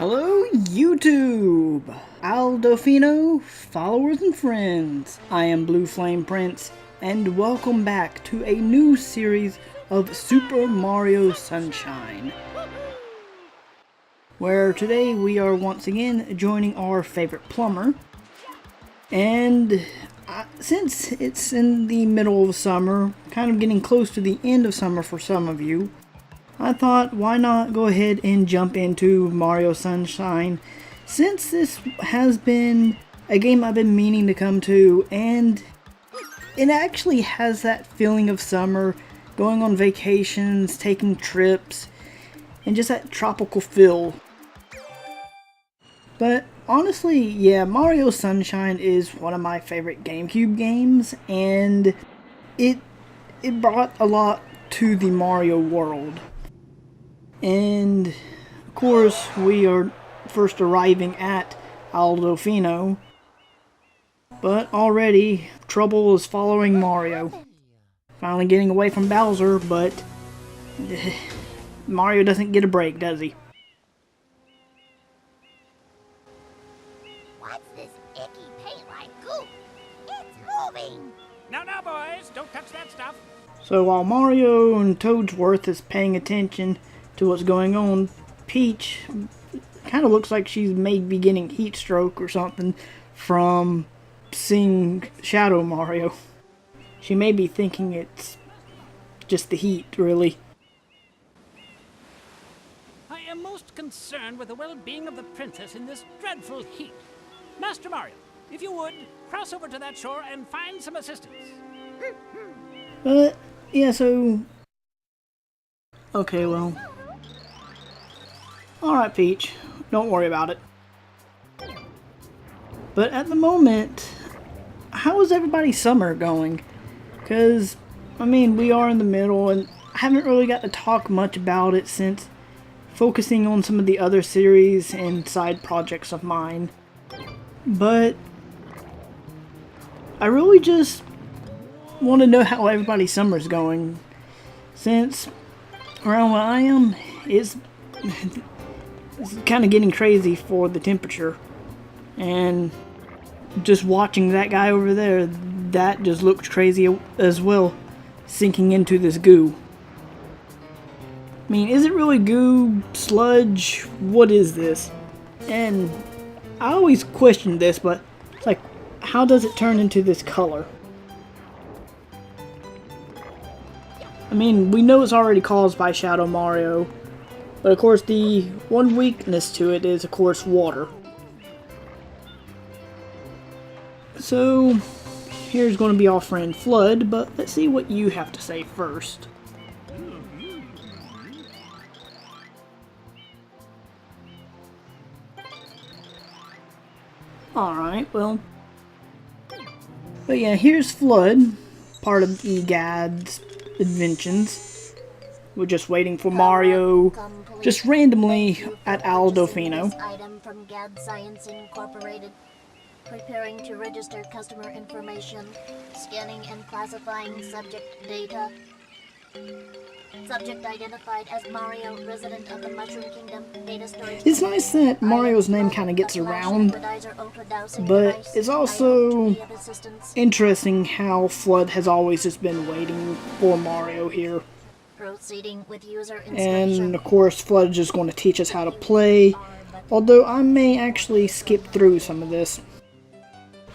Hello YouTube! Delfino, followers and friends. I am BlueFlamePrince and welcome back to a new series of Super Mario Sunshine. Where today we are once again joining our favorite plumber. And since it's in the middle of summer, kind of getting close to the end of summer for some of you, I thought, why not go ahead and jump into Mario Sunshine, since this has been a game I've been meaning to come to, and it actually has that feeling of summer, going on vacations, taking trips, and just that tropical feel. But honestly, yeah, Mario Sunshine is one of my favorite GameCube games, and it brought a lot to the Mario world. And of course, we are first arriving at Delfino, but already trouble is following Mario. Finally getting away from Bowser, but Mario doesn't get a break, does he? What's this icky paint-like goop? It's moving! No, boys, don't touch that stuff. So while Mario and Toadsworth is paying attention to what's going on, Peach kind of looks like she's maybe getting heat stroke or something from seeing Shadow Mario. She may be thinking it's just the heat, really. I am most concerned with the well-being of the princess in this dreadful heat. Master Mario, if you would, cross over to that shore and find some assistance. Yeah, so... Okay, well... Alright, Peach. Don't worry about it. But at the moment, how is everybody's summer going? Because, I mean, we are in the middle, and I haven't really got to talk much about it since focusing on some of the other series and side projects of mine. But I really just want to know how everybody's summer's going, since around where I am, it's kind of getting crazy for the temperature. And just watching that guy over there, that just looks crazy as well, sinking into this goo. I mean, is it really goo, sludge? What is this? And I always question this, but it's like, how does it turn into this color? I mean, we know it's already caused by Shadow Mario, but of course the one weakness to it is, of course, water. So, here's going to be our friend Flood, but let's see what you have to say first. Alright, well. But yeah, here's Flood, part of EGAD's inventions. We're just waiting for Mario, just randomly at Delfino. Item from GAD Science Incorporated. Preparing to register customer information. Scanning and classifying subject data. Subject identified as Mario, resident of the Mushroom Kingdom. Data storage. It's nice that Mario's name kind of gets around, but it's also interesting how Flood has always just been waiting for Mario here. Proceeding with user And of course, Flood is just going to teach us how to play, although I may actually skip through some of this,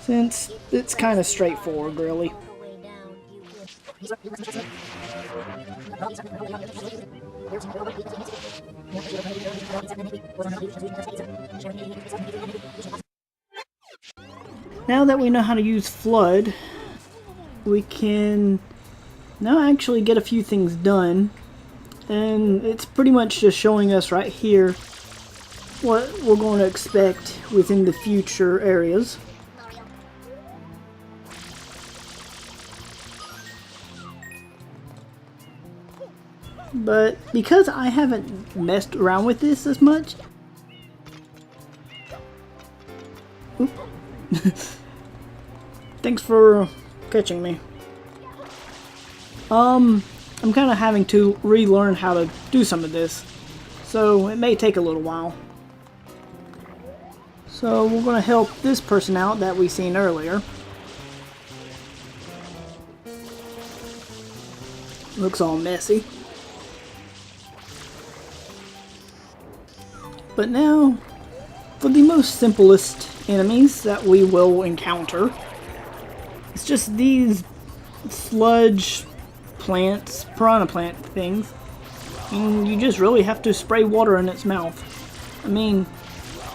since it's kind of straightforward, really. Now that we know how to use Flood, we can now actually get a few things done, and it's pretty much just showing us right here what we're going to expect within the future areas. But because I haven't messed around with this as much, thanks for catching me. I'm kind of having to relearn how to do some of this, so it may take a little while. So we're going to help this person out that we seen earlier. Looks all messy. But now, for the most simplest enemies that we will encounter, it's just these sludge plants, piranha plant things. And you just really have to spray water in its mouth. I mean,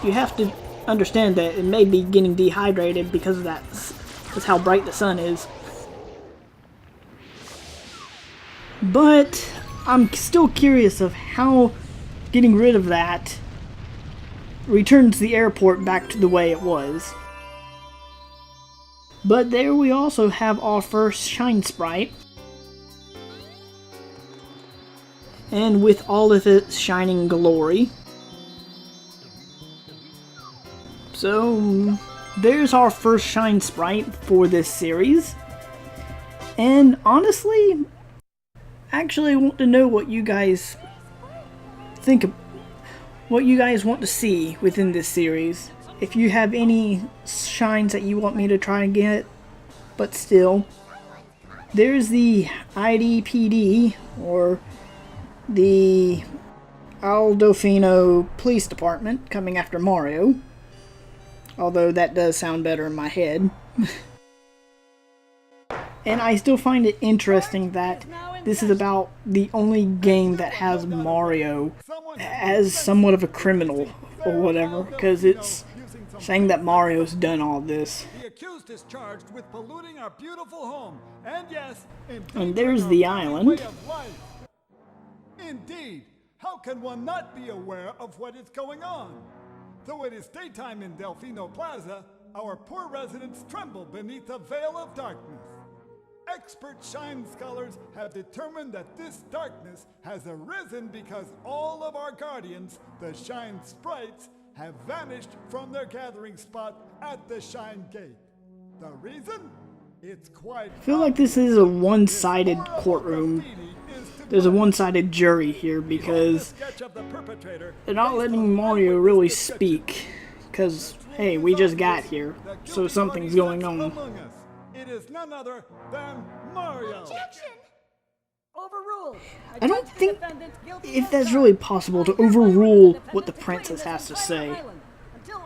you have to understand that it may be getting dehydrated because of that's how bright the sun is. But I'm still curious of how getting rid of that returns the airport back to the way it was. But there we also have our first Shine Sprite. And with all of its shining glory. So there's our first Shine Sprite for this series. And honestly, actually I want to know what you guys think of, what you guys want to see within this series. If you have any shines that you want me to try and get, but still. There's the IDPD, or the Delfino Police Department, coming after Mario. Although that does sound better in my head. And I still find it interesting that this is about the only game that has Mario as somewhat of a criminal or whatever, because it's saying that Mario's done all this. The accused is charged with polluting our beautiful home, and yes, And there's the island. way of life. Indeed, how can one not be aware of what is going on? Though it is daytime in Delfino Plaza, our poor residents tremble beneath a veil of darkness. Expert shine scholars have determined that this darkness has arisen because all of our guardians, the Shine Sprites, have vanished from their gathering spot at the Shine Gate. The reason? It's quite I feel like this is a one-sided courtroom. There's a one-sided jury here because they're not letting Mario really speak. Because, hey, we just got here, so something's going on. It is none other than Mario. Overruled. I don't think if that's really possible to overrule what the princess has to say.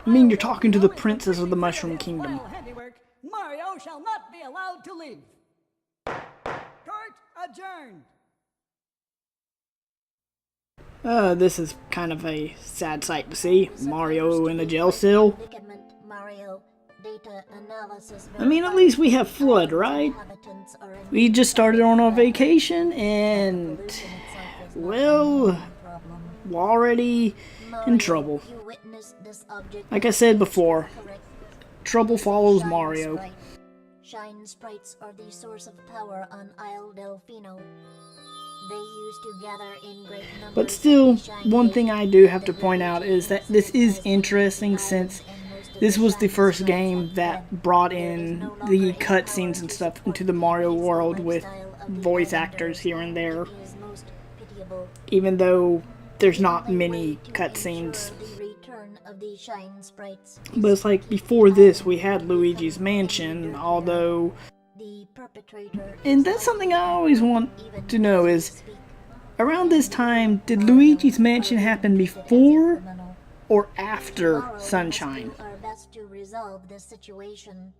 I mean, you're talking to the princess of the Mushroom Kingdom. Mario shall not be allowed to leave. Court adjourned. This is kind of a sad sight to see. Mario in a jail cell. Predicament, Mario. Data analysis. I mean, at least we have FLUDD, right? Inhabitants are in We just started on our vacation and, well, we're already in trouble. You witnessed this object. Like I said before, Correct. trouble follows Shine Mario. Sprite. Shine Sprites are the source of power on Isle Delfino. They used to gather in great numbers. But still, at the Shine one Gate. thing I do have to point out is that this is interesting since this was the first game that brought in the cutscenes and stuff into the Mario world with voice actors here and there. Even though there's not many cutscenes. But it's like before this we had Luigi's Mansion, although... And that's something I always want to know is, around this time, did Luigi's Mansion happen before or after Sunshine? To resolve this situation.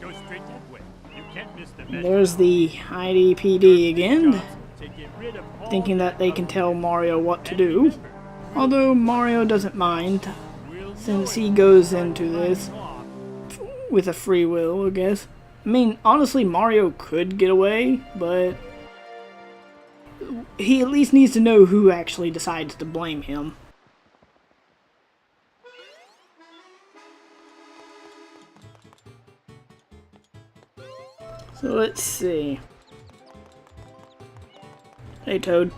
Go straight that way. You can't miss the message. There's the IDPD again, To get rid of all thinking that they can tell Mario what to do. Although Mario doesn't mind, since he goes into this with a free will, I guess. I mean, honestly, Mario could get away, but he at least needs to know who actually decides to blame him. So let's see. Hey Toad,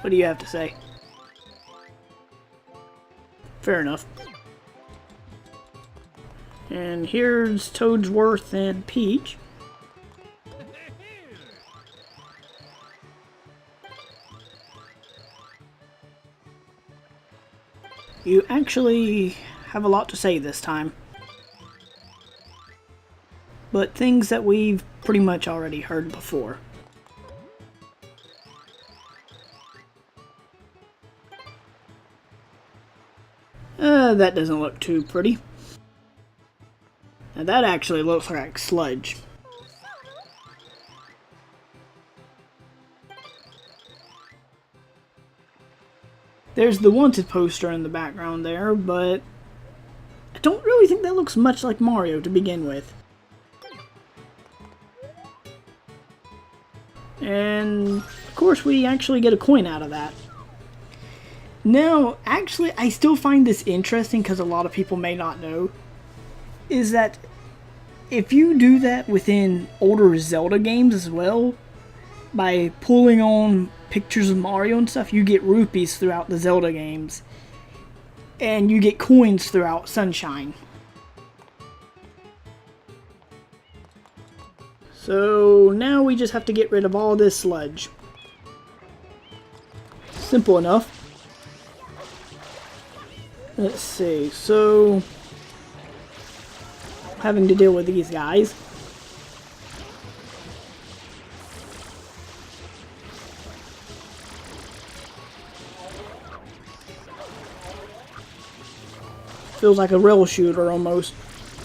what do you have to say? Fair enough. And here's Toadsworth and Peach. You actually have a lot to say this time. But things that we've pretty much already heard before. That doesn't look too pretty. Now that actually looks like sludge. There's the wanted poster in the background there, but I don't really think that looks much like Mario to begin with. And of course we actually get a coin out of that. Now, actually, I still find this interesting because a lot of people may not know, is that if you do that within older Zelda games as well, by pulling on pictures of Mario and stuff, you get rupees throughout the Zelda games. And you get coins throughout Sunshine. So now we just have to get rid of all this sludge. Simple enough. Let's see, so having to deal with these guys. Feels like a rail shooter almost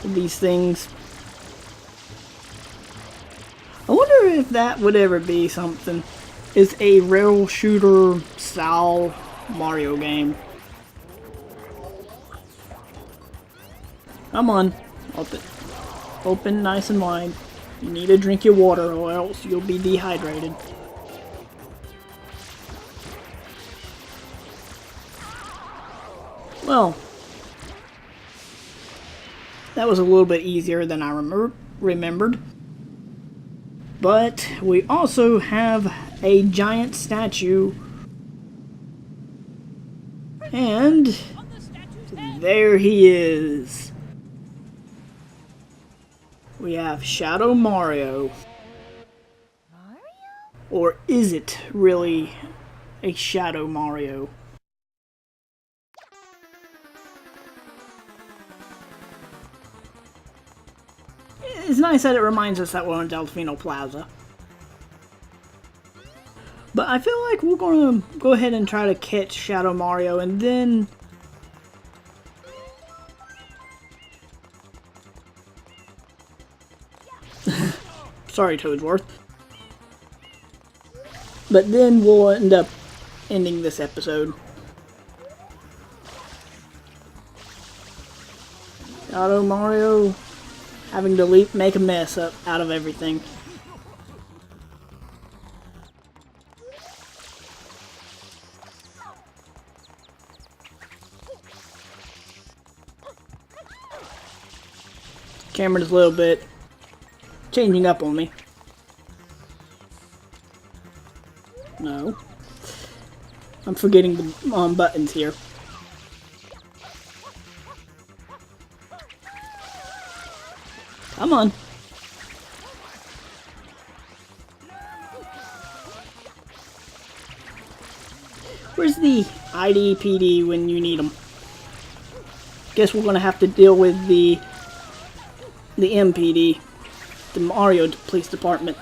with these things. I wonder if that would ever be something. Is a rail shooter style Mario game. Come on, open. Open nice and wide. You need to drink your water or else you'll be dehydrated. Well, that was a little bit easier than I remembered. But we also have a giant statue. And there he is. We have Shadow Mario. Or is it really a Shadow Mario? It's nice that it reminds us that we're on Delfino Plaza. But I feel like we're going to go ahead and try to catch Shadow Mario and then... Sorry, Toadsworth. But then we'll end up ending this episode. Shadow Mario having to make a mess out of everything. Camera's a little bit changing up on me. No. I'm forgetting the buttons here. Come on. Where's the IDPD when you need them? Guess we're gonna have to deal with the MPD, the Mario Police Department.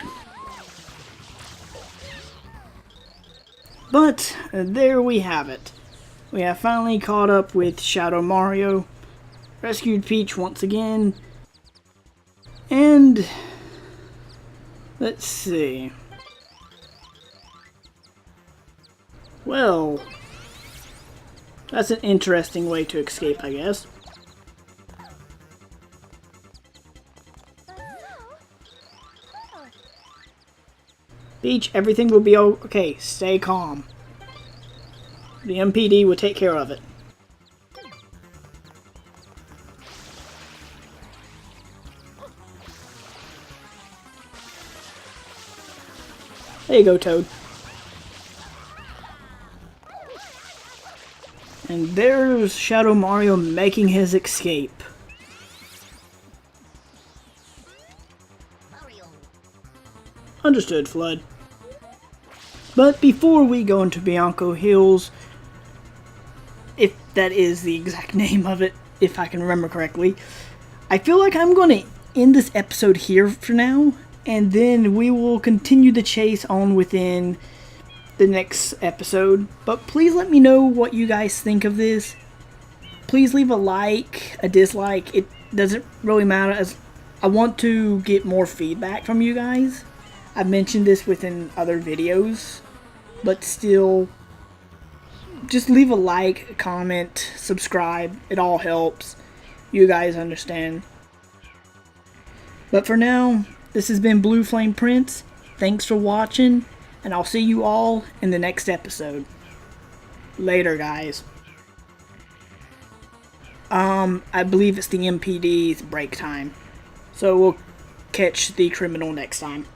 But there we have it. We have finally caught up with Shadow Mario, rescued Peach once again, and let's see. Well, that's an interesting way to escape, I guess. Peach, everything will be okay. Stay calm. The MPD will take care of it. There you go, Toad. And there's Shadow Mario making his escape. Understood, Flood. But before we go into Bianco Hills, if that is the exact name of it, if I can remember correctly. I feel like I'm going to end this episode here for now, and then we will continue the chase on within the next episode. But please let me know what you guys think of this. Please leave a like, a dislike. It doesn't really matter, as I want to get more feedback from you guys. I've mentioned this within other videos, but still, just leave a like, a comment, subscribe. It all helps. You guys understand. But for now, this has been BlueFlamePrince. Thanks for watching, and I'll see you all in the next episode. Later, guys. I believe it's the MPD's break time. So we'll catch the criminal next time.